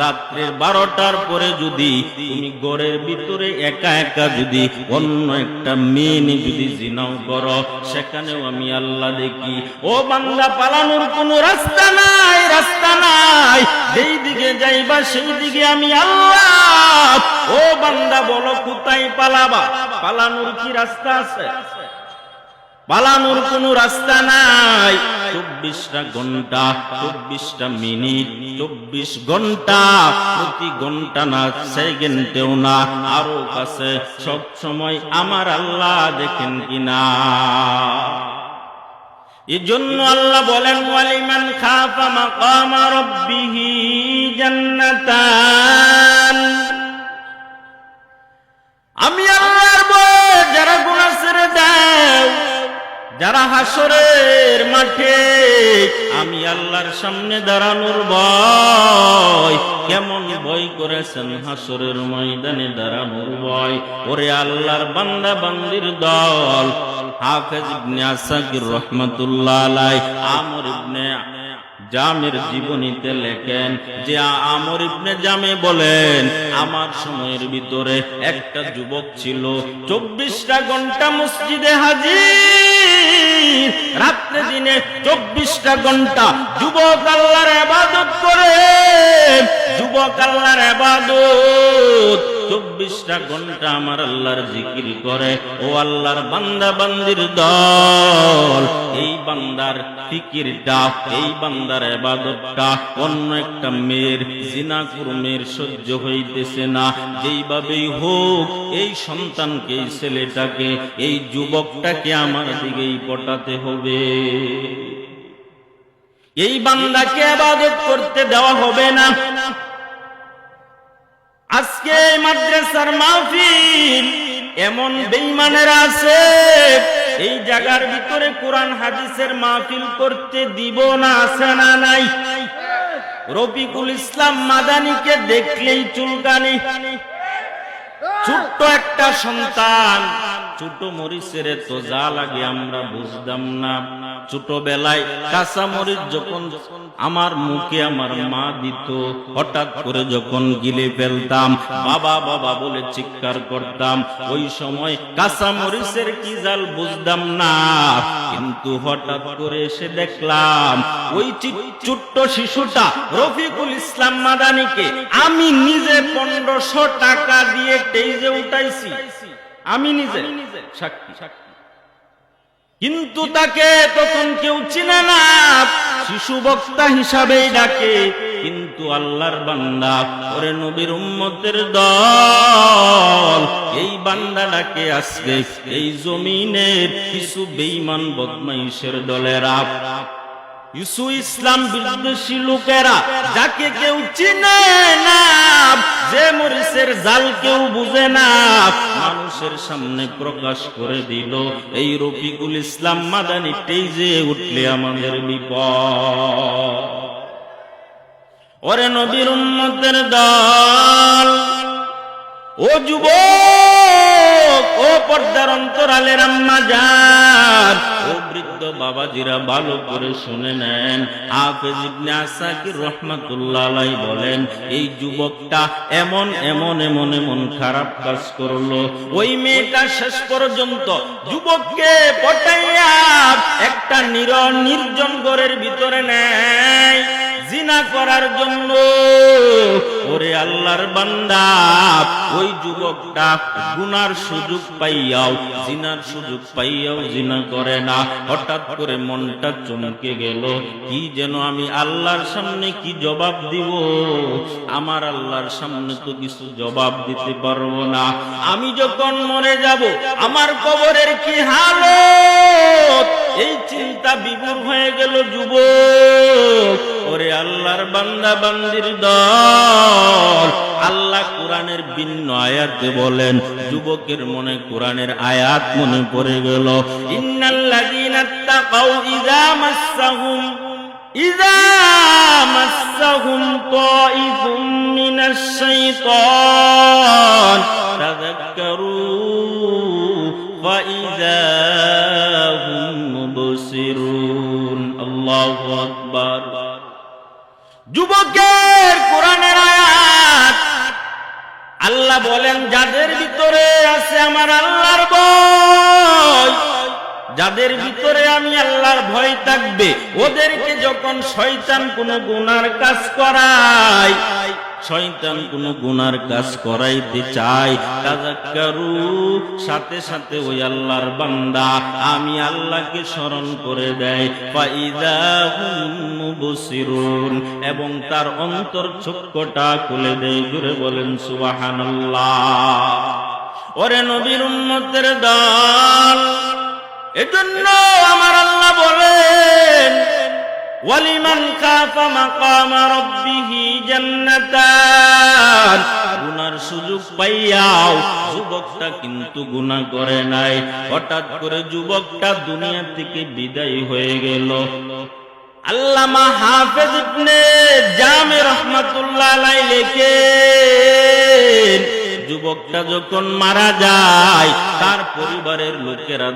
রাত্রে 12টার পরে যদি তুমি ঘরের ভিতরে একা একা যদি অন্য একটা মেয়ে নিয়ে যদি জিনাও করো, সেখানেও আমি আল্লাহ দেখি। ও বান্দা, পালানোর কোনো রাস্তা নাই, রাস্তা নাই। যেই দিকে যাইবা সেই দিকে আমি আল্লাহ। ও বান্দা, বলো কোথায় পালাবা? পালানোর কি রাস্তা আছে? পালানোর কোনো রাস্তা নাই। 24টা ঘন্টা, 24টা মিনিট, 24 ঘন্টা, প্রতি ঘন্টা না, সেকেন্ডেও না, আরো কাছে সব সময় আমার আল্লাহ দেখেন কিনা। এজন্য আল্লাহ বলেন, ওয়ালিমান খাফা মাকামা রাব্বিহি জান্নাতান। আমি আল্লাহর ভয় যারা গুনাহ ছেড়ে দাও, যারা হাসরের মাঠে আমি আল্লাহর সামনে দাঁড়ানোর ভয়, কেমন ভয় করেছেন হাসরের ময়দানে দাঁড়ানোর ভয়। ওরে আল্লাহর বান্দা বান্দির দল, হাফেজ ইবনে আসাকির রহমাতুল্লাহ আলাইহি আমর ইবনে জামের জীবনীতে লেখেন যে আমর ইবনে জামে বলেন, আমার সময়ের ভিতরে একটা যুবক ছিল 24টা ঘন্টা মসজিদে হাজির, রাত্রে দিনে 24টা ঘন্টা যুবক আল্লাহর ইবাদত করে। যুবক আল্লাহর ইবাদত 24টা ঘন্টা আমার আল্লাহর জিকির করে। ও আল্লাহর বান্দা বান্দির দল, এই বান্দার ফিকিরটা, এই বান্দার ইবাদতটা অন্য একটা মেয়ের জিনা কুরমের সহ্য হইতেছে না। যেইভাবেই হোক এই সন্তানকে, এই ছেলেটাকে, এই যুবকটাকে আমার দিকেই পটাতে হবে। এই বান্দাকে ইবাদত করতে দেওয়া হবে না। আজকে মাদ্রাসার মাহফিল এমন বেঈমানেরা আছে, এই জায়গার ভিতরে কোরআন হাদিসের মাহফিল করতে দিব না, আছে না নাই? রফিকুল ইসলাম মাদানিকে দেখলেই চুলকানি। ছোট্ট একটা সন্তান, ছোট মরিচের তো যা লাগে আমরা বুঝতাম না। ছোটবেলায় কাঁচা মরিচ যখন আমার মুখে আমার মা দিত, হঠাৎ করে যখন গিলে ফেলতাম, বাবা বাবা বলে চিৎকার করতাম। ওই সময় কাঁচা মরিচের কি জাল বুঝতাম না, কিন্তু হঠাৎ করে এসে দেখলাম ওই ছোট্ট শিশুটা রফিকুল ইসলাম মাদানিকে আমি নিজে 1500 টাকা দিয়ে স্টেজে উঠাইছি, আমি নিজে সাক্ষী। কিন্তু তাকে তখন কেউ চিনে না, শিশু বক্তা হিসাবেই ডাকে। কিন্তু আল্লাহর বান্দা, ওরে নবীর উম্মতের দল, এই বান্দাটাকে আজকে এই জমিনের কিছু বেঈমান বদমাইশের দলেরা, ইসু ইসলাম বিদ্বেষী লোকেরা, যাকে কেউ চিনে না, যে মরিচের জাল কেউ বুঝে না, মানুষের সামনে প্রকাশ করে দিল। এই রফিকুল ইসলাম মাদানি স্টেজে উঠলে আমাদের বিপদ। ওরে নবীর উম্মতের দল, ও যুবক, ও পর্দার অন্তরালের আম্মা জান, ও বৃদ্ধ বাবাজিরা, ভালো করে শুনে নেন। হাফেজ ইবনে আসাকির রহমাতুল্লাহ আলাইহি বলেন, এই যুবকটা এমন এমন এমন এমন খারাপ কাজ করলো, ওই মেয়েটা শেষ পর্যন্ত যুবককে পটাইয়া একটা নির্জন ঘরের ভিতরে নেয় জিনা করার জন্য। ওরে আল্লাহর বান্দা, ওই যুবকটা গুনার সুযোগ পাইয়াও, জিনার সুযোগ পাইয়াও জিনা করে না। হঠাৎ করে মনটা চমকে গেল, কি যেন আমি আল্লাহর সামনে কি জবাব দিব? আমার আল্লাহর সামনে তো কিছু জবাব দিতে পারবো না। আমি যখন মরে যাব, আমার কবরের কি হালত? এই চিন্তা বিভোর হয়ে গেল যুবক। ওরে আল্লাহর বান্দা বান্দির দল, আল্লাহ কোরআনের ভিন্ন আয়াতে বলেন, যুবকের মনে কোরআনের আয়াত মনে পড়ে গেল। ইন্নাল্লাযীনা তাকাউ ইযা মাসসাহুম তাঈফুম মিনাশ শাইতান তাযাক্কারু ফাইযা হুম মুবসিরুন। আল্লাহু আকবার। যুবকের কোরআনের আয়াত আল্লাহ বলেন যাদের ভিতরে আছে আমার আল্লাহর ভয়, যাদের ভিতরে আমি আল্লাহর ভয় থাকবে, ওদেরকে যখন শয়তান কোনো গুনার কাজ করায়, শয়তান কোন গুনার কাজ করাইতে চায়, তাযাক্কারু, সাথে সাথে ওই আল্লাহর বান্দা আমি আল্লাহকে স্মরণ করে দেয়, ফাইযা হুম মুবসিরুন, এবং তার অন্তর চক্ষুটা খুলে দেয়। জোরে বলেন সুবহানাল্লাহ। ওরে নবীর উম্মতের দল, এজন্য আমার আল্লাহ বলেন ওয়ালিমান খাফা মাকামা রাব্বিহি জান্নাতান, গুনার সুযোগ পাইয়াও যুবকটা কিন্তু গুনাহ করে নাই। হঠাৎ করে যুবকটা দুনিয়া থেকে বিদায় হয়ে গেল। আল্লামা হাফেজ ইবনে জামে রাহমাতুল্লাহ আলাইহি লেখেন, যুবকটা যখন মারা যায় তার পরিবারের লোকেরা